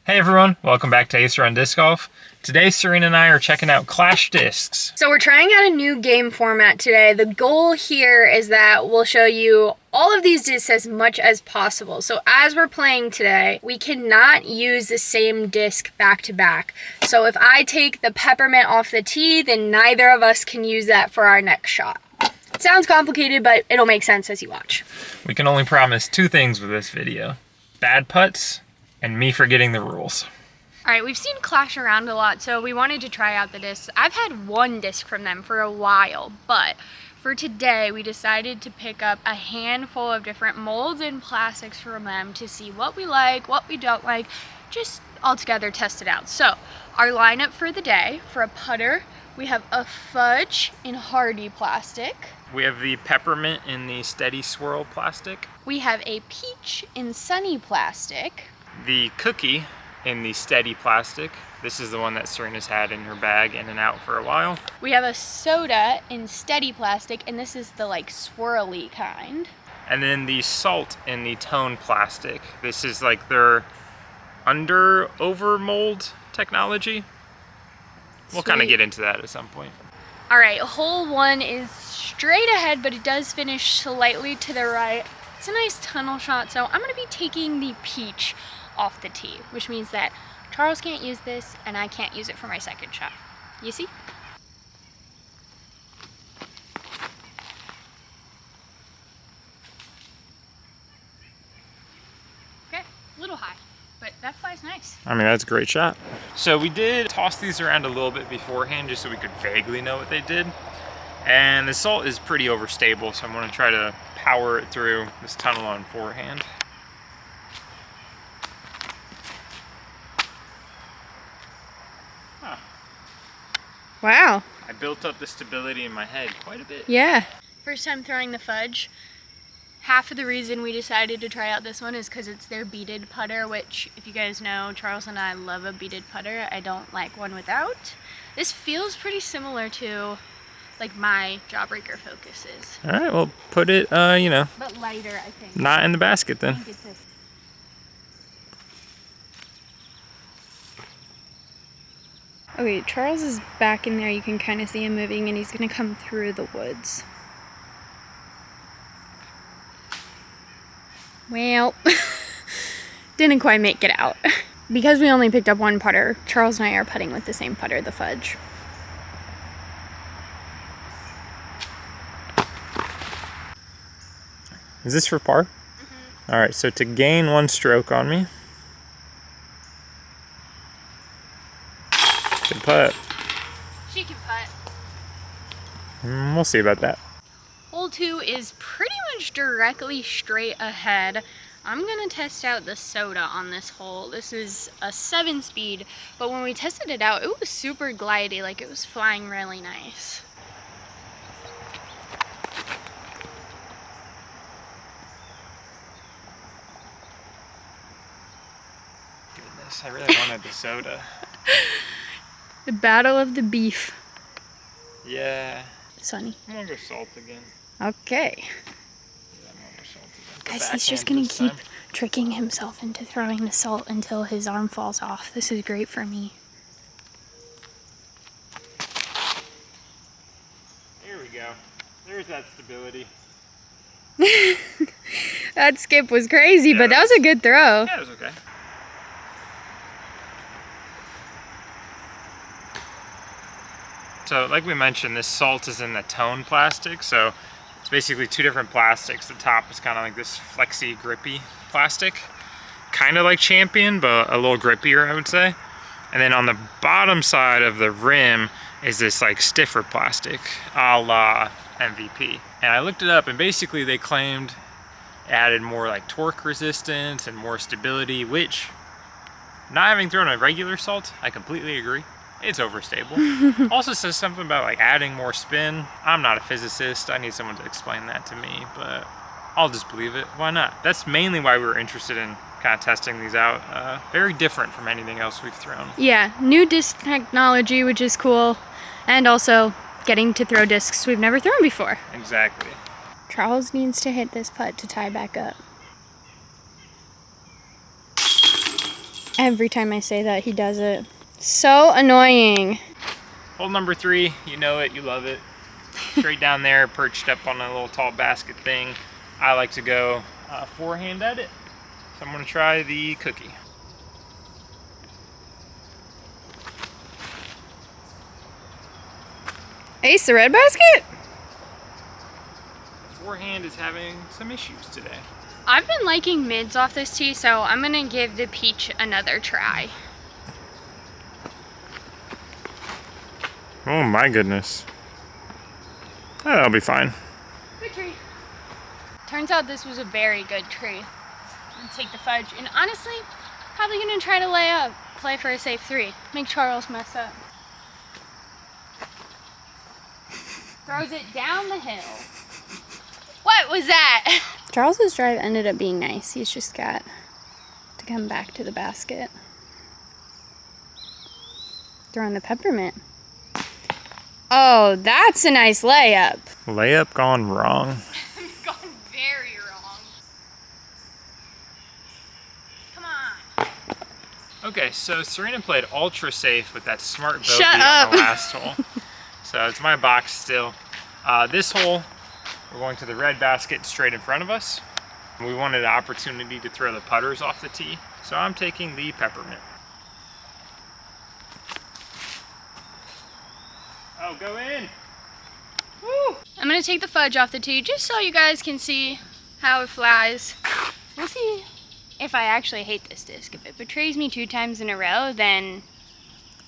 Hey everyone, welcome back to Ace Run Disc Golf. Today Serena and I are checking out Clash Discs. So we're trying out a new game format today. The goal here is that we'll show you all of these discs as much as possible. So as we're playing today, we cannot use the same disc back to back. So if I take the peppermint off the tee, then neither of us can use that for our next shot. It sounds complicated, but it'll make sense as you watch. We can only promise two things with this video: bad putts and me forgetting the rules. All right, we've seen Clash around a lot, so we wanted to try out the discs. I've had one disc from them for a while, but for today, we decided to pick up a handful of different molds and plastics from them to see what we like, what we don't like, just altogether test it out. So our lineup for the day, for a putter, we have a fudge in hardy plastic. We have the peppermint in the steady swirl plastic. We have a peach in sunny plastic. The cookie in the steady plastic. This is the one that Serena's had in her bag in and out for a while. We have a soda in steady plastic, and this is the like swirly kind. And then the salt in the tone plastic. This is like their over mold technology. We'll kind of get into that at some point. All right, hole one is straight ahead, but it does finish slightly to the right. It's a nice tunnel shot, so I'm gonna be taking the peach off the tee, which means that Charles can't use this and I can't use it for my second shot. You see? Okay, a little high, but that flies nice. I mean, that's a great shot. So we did toss these around a little bit beforehand just so we could vaguely know what they did. And the salt is pretty overstable, so I'm gonna try to power it through this tunnel on forehand. Wow. I built up the stability in my head quite a bit. Yeah. First time throwing the fudge. Half of the reason we decided to try out this one is because it's their beaded putter, which, if you guys know, Charles and I love a beaded putter. I don't like one without. This feels pretty similar to like my Jawbreaker focuses. All right, well, put it, you know. But lighter, I think. Not in the basket then. I think it's this. Okay, Charles is back in there. You can kind of see him moving, and he's going to come through the woods. Well, didn't quite make it out. Because we only picked up one putter, Charles and I are putting with the same putter, the fudge. Is this for par? Mm-hmm. All right, so to gain one stroke on me. Good putt. She can putt. We'll see about that. Hole 2 is pretty much directly straight ahead. I'm gonna test out the soda on this hole. This is a 7-speed, but when we tested it out, it was super glidey, like it was flying really nice. Goodness, I really wanted the soda. The battle of the beef. Yeah. Sunny. I'm gonna go salt again. Okay. Yeah, I'm gonna go salt again. Guys, he's just gonna keep tricking himself into throwing the salt until his arm falls off. This is great for me. There we go. There's that stability. That skip was crazy, but that was a good throw. Yeah, it was okay. So like we mentioned, this salt is in the tone plastic, so it's basically two different plastics. The top is kind of like this flexy, grippy plastic, kind of like Champion, but a little grippier, I would say. And then on the bottom side of the rim is this like stiffer plastic, a la MVP. And I looked it up, and basically they claimed it added more like torque resistance and more stability, which, not having thrown a regular salt, I completely agree. It's overstable. Also says something about like adding more spin. I'm not a physicist. I need someone to explain that to me, but I'll just believe it. Why not? That's mainly why we were interested in kind of testing these out. Very different from anything else we've thrown. Yeah, new disc technology, which is cool, and also getting to throw discs we've never thrown before. Exactly. Charles needs to hit this putt to tie back up. Every time I say that, he does it. So annoying. Hole number 3, you know it, you love it. Straight down there, perched up on a little tall basket thing. I like to go forehand at it. So I'm gonna try the cookie. Ace the red basket? Forehand is having some issues today. I've been liking mids off this tee, so I'm gonna give the peach another try. Oh my goodness. That'll be fine. Good tree. Turns out this was a very good tree. I'm gonna take the fudge, and honestly, probably gonna try to lay up, play for a safe 3. Make Charles mess up. Throws it down the hill. What was that? Charles's drive ended up being nice. He's just got to come back to the basket. Throwing the peppermint. Oh, that's a nice layup. Layup gone wrong. Gone very wrong. Come on. Okay, so Serena played ultra safe with that smart bogey Shut on up. the last hole. So it's my box still. This hole, we're going to the red basket straight in front of us. We wanted an opportunity to throw the putters off the tee, so I'm taking the peppermint. Oh, go in! Woo. I'm gonna take the fudge off the tee just so you guys can see how it flies. We'll see if I actually hate this disc. If it betrays me 2 times in a row, then...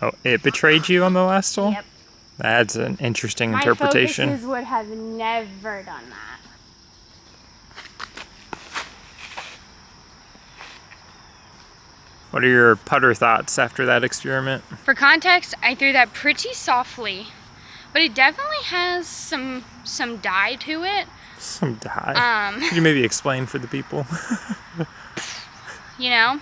Oh, it betrayed you on the last hole? Yep. That's an interesting My interpretation. focuses would have never done that. What are your putter thoughts after that experiment? For context, I threw that pretty softly, but it definitely has some dye to it. Some dye. Could you maybe explain for the people? You know?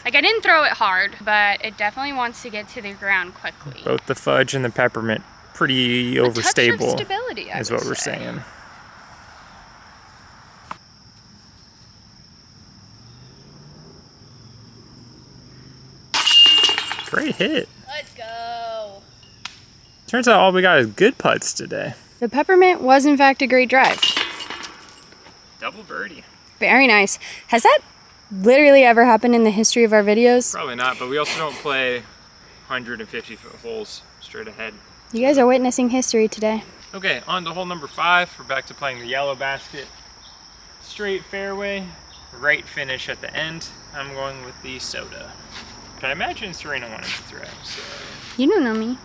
Like, I didn't throw it hard, but it definitely wants to get to the ground quickly. Both the fudge and the peppermint pretty A touch of overstable stability, I is would what we're say. saying. Great hit. Let's go. Turns out all we got is good putts today. The peppermint was in fact a great drive. Double birdie. Very nice. Has that literally ever happened in the history of our videos? Probably not, but we also don't play 150-foot holes straight ahead. You guys are witnessing history today. Okay, on to hole number 5. We're back to playing the yellow basket. Straight fairway, right finish at the end. I'm going with the soda. I imagine Serena wanted to throw, so... You don't know me.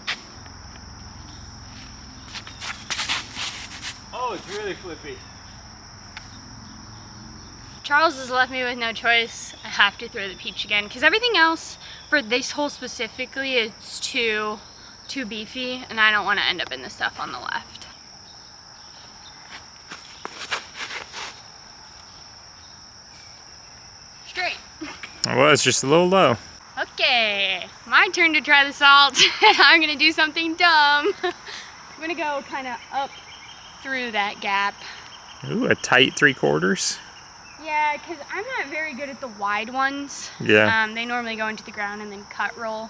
Oh, it's really flippy. Charles has left me with no choice. I have to throw the peach again because everything else for this hole specifically is too beefy, and I don't want to end up in the stuff on the left. Straight. It was just a little low. Okay, my turn to try the salt. I'm gonna do something dumb. I'm gonna go kind of up through that gap. Ooh, a tight 3/4. Yeah, because I'm not very good at the wide ones. Yeah. They normally go into the ground and then cut roll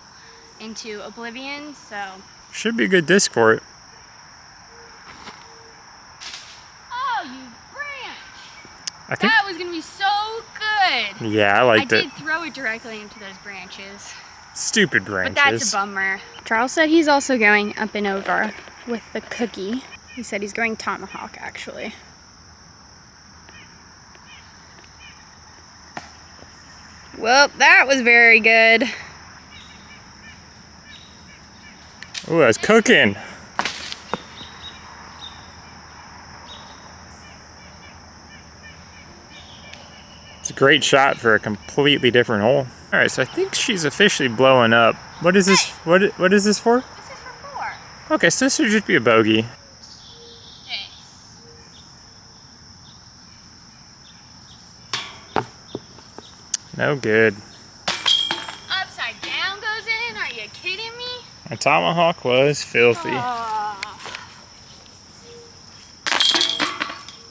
into oblivion, so. Should be a good disc for it. Oh, you branch! I think. That was gonna be so good. Yeah, I liked I it. did throw it directly into those branches. Stupid branches. But that's a bummer. Charles said he's also going up and over with the cookie. He said he's going tomahawk, actually. Well, that was very good. Ooh, that's cooking. It's a great shot for a completely different hole. All right, so I think she's officially blowing up. What is this? What is this for? This is for 4. Okay, so this would just be a bogey. Okay. No good. Upside down goes in? Are you kidding me? My tomahawk was filthy. Oh.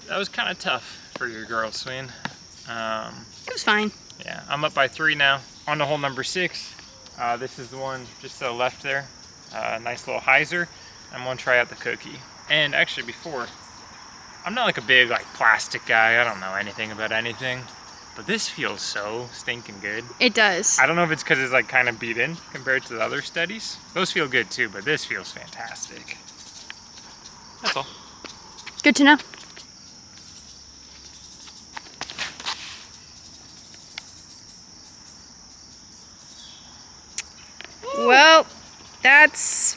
That was kind of tough for your girl, Sween. It was fine. Yeah, I'm up by 3 now. On to hole number 6. This is the one just to the left there. Nice little hyzer. I'm gonna try out the cookie. And actually before, I'm not like a big like plastic guy. I don't know anything about anything. But this feels so stinking good. It does. I don't know if it's because it's like kind of beat in compared to the other studies. Those feel good too, but this feels fantastic. That's all. Good to know. Well, that's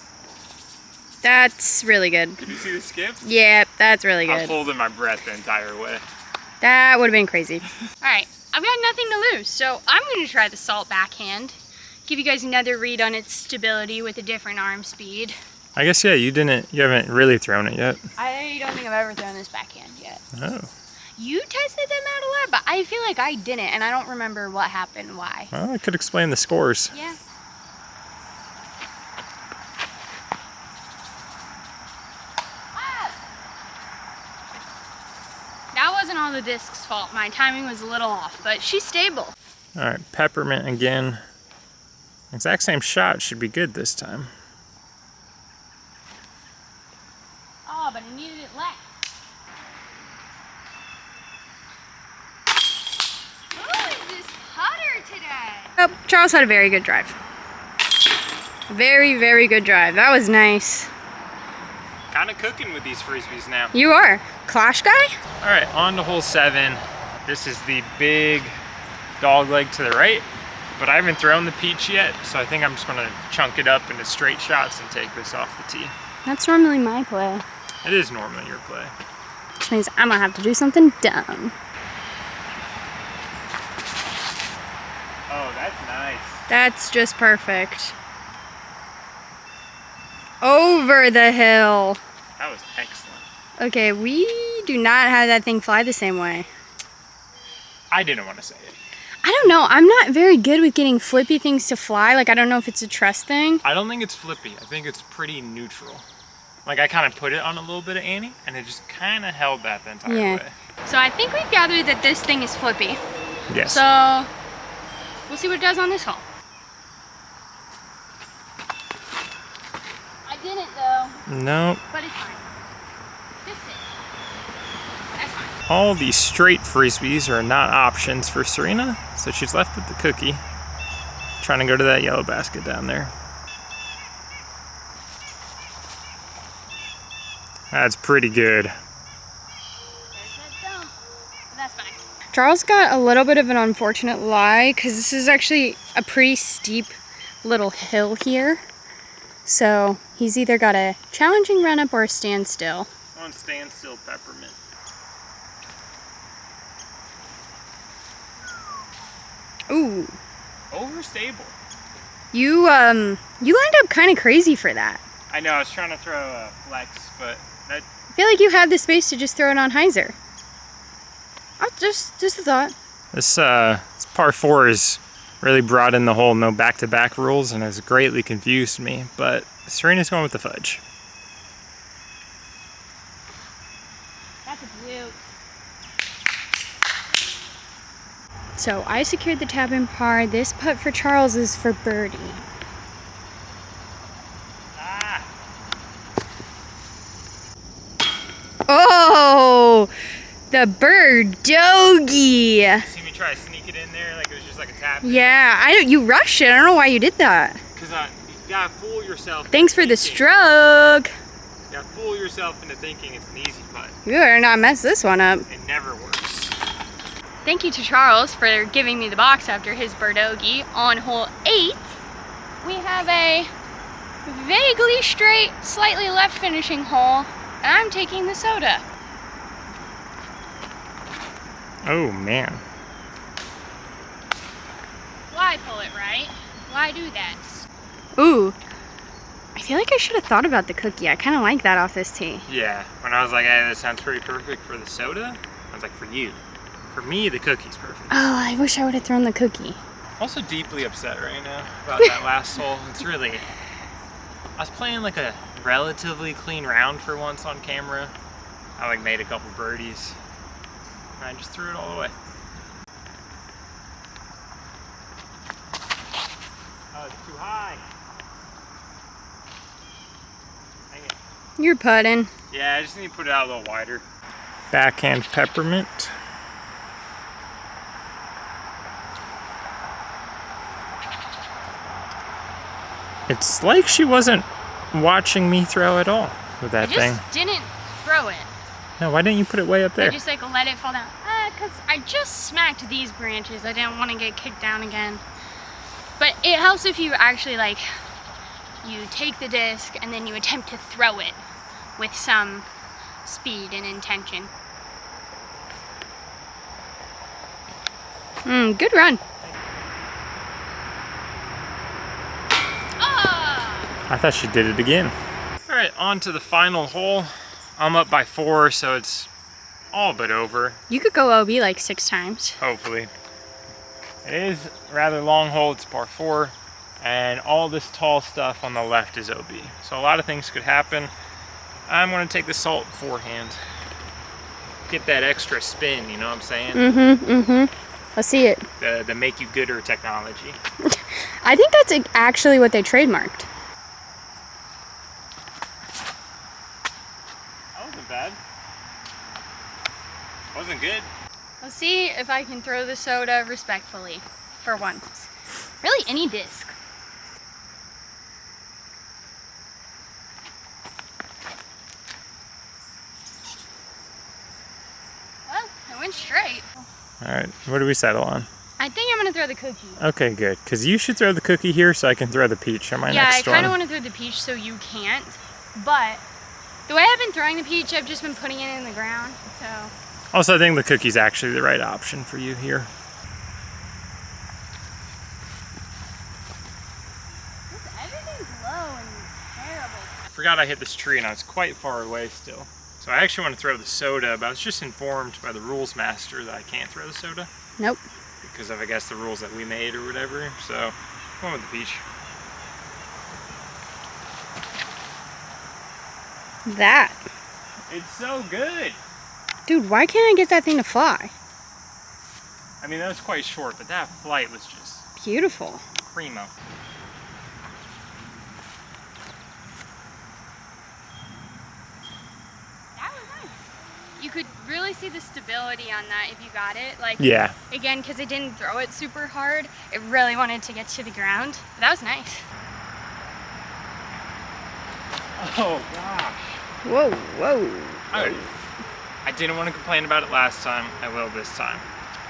really good. Did you see the skip? Yeah, that's really I was good. holding my breath the entire way. That would have been crazy. All right, I've got nothing to lose, so I'm going to try the salt backhand. Give you guys another read on its stability with a different arm speed. I guess, yeah, you haven't really thrown it yet. I don't think I've ever thrown this backhand yet. Oh. You tested them out a lot, but I feel like I didn't, and I don't remember what happened, why. Well, I could explain the scores. Yeah. That wasn't all the disc's fault. My timing was a little off, but she's stable. All right, peppermint again. Exact same shot should be good this time. Oh, but I needed it left. Who is this putter today? Oh, Charles had a very good drive. Very, very good drive. That was nice. Kind of cooking with these frisbees now. You are. Clash guy? All right, on to hole 7. This is the big dog leg to the right, but I haven't thrown the peach yet, so I think I'm just gonna chunk it up into straight shots and take this off the tee. That's normally my play. It is normally your play. Which means I'm gonna have to do something dumb. Oh, that's nice. That's just perfect. Over the hill. That was excellent. Okay, we do not have that thing fly the same way. I didn't want to say it. I don't know. I'm not very good with getting flippy things to fly. Like, I don't know if it's a trust thing. I don't think it's flippy. I think it's pretty neutral. Like, I kind of put it on a little bit of Annie, and it just kind of held that the entire way. So I think we've gathered that this thing is flippy. Yes. So we'll see what it does on this hole. I didn't though. Nope. But it's fine. Just sit. That's fine. All these straight frisbees are not options for Serena, so she's left with the cookie, trying to go to that yellow basket down there. That's pretty good. There's that dump. But that's fine. Charles got a little bit of an unfortunate lie because this is actually a pretty steep little hill here. So he's either got a challenging run up or a standstill. On standstill peppermint. Ooh. Overstable. You lined up kind of crazy for that. I know, I was trying to throw a flex, but that... I feel like you had the space to just throw it on hyzer. Oh, just a thought. This par 4 has really brought in the whole no back-to-back rules and has greatly confused me, but Serena's going with the fudge. That's a beaut. So I secured the tap in par. This putt for Charles is for birdie. Ah! Oh, the bird doggy. See me try to sneak it in there like it was just like a tap? Yeah, you rushed it. I don't know why you did that. Because you gotta fool yourself. Thanks for the stroke. You gotta fool yourself into thinking it's an easy putt. You better not mess this one up. It never works. Thank you to Charles for giving me the box after his birdogey. On hole 8, we have a vaguely straight, slightly left finishing hole, and I'm taking the soda. Oh man. Why pull it right? Why do that? Ooh, I feel like I should have thought about the cookie. I kind of like that off this tee. Yeah, when I was like, hey, this sounds pretty perfect for the soda, I was like, for you. For me, the cookie's perfect. Oh, I wish I would have thrown the cookie. Also deeply upset right now about that last hole. It's really... I was playing like a relatively clean round for once on camera. I like made a couple birdies. And I just threw it all away. Too high. Dang it. You're putting. Yeah, I just need to put it out a little wider. Backhand peppermint. It's like she wasn't watching me throw at all with that thing. I just didn't throw it. No, why didn't you put it way up there? I just like let it fall down. Because I just smacked these branches. I didn't want to get kicked down again. But it helps if you actually like, you take the disc and then you attempt to throw it with some speed and intention. Good run. I thought she did it again. All right, on to the final hole. I'm up by 4, so it's all but over. You could go OB like 6 times. Hopefully. It is a rather long hole, it's par 4, and all this tall stuff on the left is OB. So a lot of things could happen. I'm gonna take the salt forehand. Get that extra spin, you know what I'm saying? Let's see it. The make you gooder technology. I think that's actually what they trademarked. That wasn't bad. Wasn't good. Let's see if I can throw the soda respectfully for once. Really, any disc. Well, I went straight. All right, what do we settle on? I think I'm gonna throw the cookie. Okay, good. Because you should throw the cookie here so I can throw the peach on my next one. Yeah, I kind of want to throw the peach so you can't. But the way I've been throwing the peach, I've just been putting it in the ground, so. Also, I think the cookie's actually the right option for you here. Everything's low and terrible. I forgot I hit this tree and I was quite far away still. So I actually want to throw the soda, but I was just informed by the rules master that I can't throw the soda. Nope. Because of, I guess, the rules that we made or whatever. So, I'm going with the peach. That. It's so good. Dude, why can't I get that thing to fly? I mean, that was quite short, but that flight was just Beautiful. primo. That was nice. You could really see the stability on that if you got it. Like, Yeah. again, because it didn't throw it super hard, it really wanted to get to the ground. But that was nice. Oh, gosh. Whoa, whoa. I didn't want to complain about it last time. I will this time.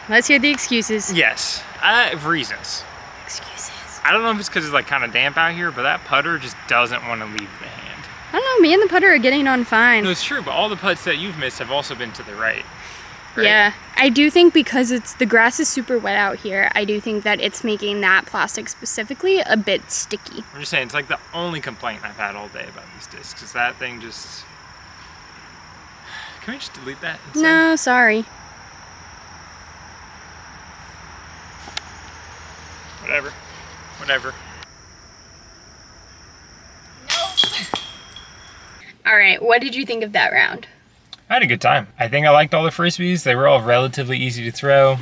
Let's hear the excuses. Yes. I have reasons. Excuses. I don't know if it's because it's like kind of damp out here, but that putter just doesn't want to leave the hand. I don't know, me and the putter are getting on fine. No, it's true, but all the putts that you've missed have also been to the right. Right? Yeah, I do think because the grass is super wet out here, I do think that it's making that plastic specifically a bit sticky. I'm just saying, it's like the only complaint I've had all day about these discs, is that thing just... Can we just delete that? instead? No, sorry. Whatever. Whatever. All right, what did you think of that round? I had a good time. I think I liked all the frisbees. They were all relatively easy to throw.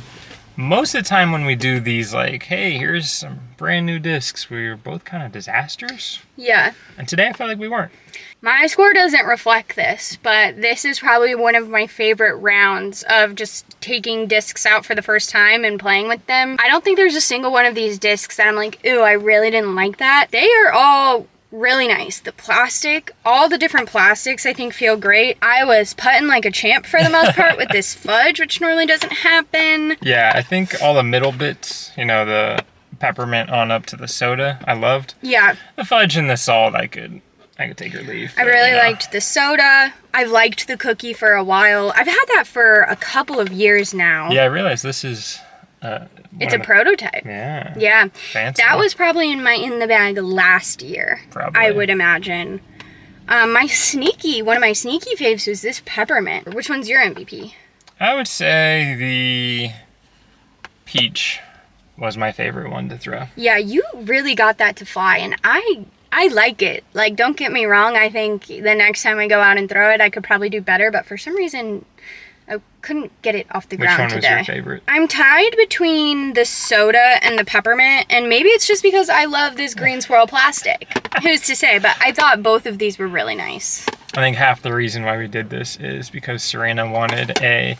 Most of the time when we do these, like, hey, here's some brand new discs, we're both kind of disasters. Yeah. And today I felt like we weren't. My score doesn't reflect this, but this is probably one of my favorite rounds of just taking discs out for the first time and playing with them. I don't think there's a single one of these discs that I'm like, ooh, I really didn't like that. They are all really nice. The plastic, all the different plastics I think feel great. I was putting like a champ for the most part with this fudge, which normally doesn't happen. Yeah, I think all the middle bits, you know, the peppermint on up to the soda, I loved. Yeah. The fudge and the salt, I could take or leave. I but, really you know. liked the soda. I've liked the cookie for a while. I've had that for a couple of years now. Yeah, I realized this is... It's a prototype. Yeah. Yeah. Fancy. That was probably in the bag last year. Probably. I would imagine. One of my sneaky faves was this peppermint. Which one's your MVP? I would say the peach was my favorite one to throw. Yeah, you really got that to fly, and I like it. Like, don't get me wrong, I think the next time I go out and throw it, I could probably do better, but for some reason, I couldn't get it off the Which ground one was today. your favorite? I'm tied between the soda and the peppermint, and maybe it's just because I love this green swirl plastic. Who's to say? But I thought both of these were really nice. I think half the reason why we did this is because Serena wanted a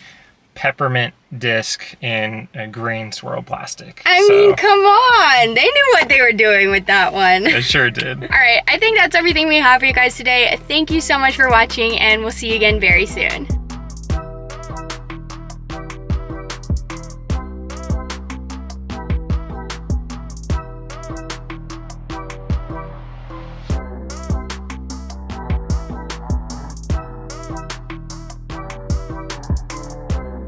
peppermint disc in a green swirl plastic. I mean, come on. They knew what they were doing with that one. It sure did. All right, I think that's everything we have for you guys today. Thank you so much for watching, and we'll see you again very soon.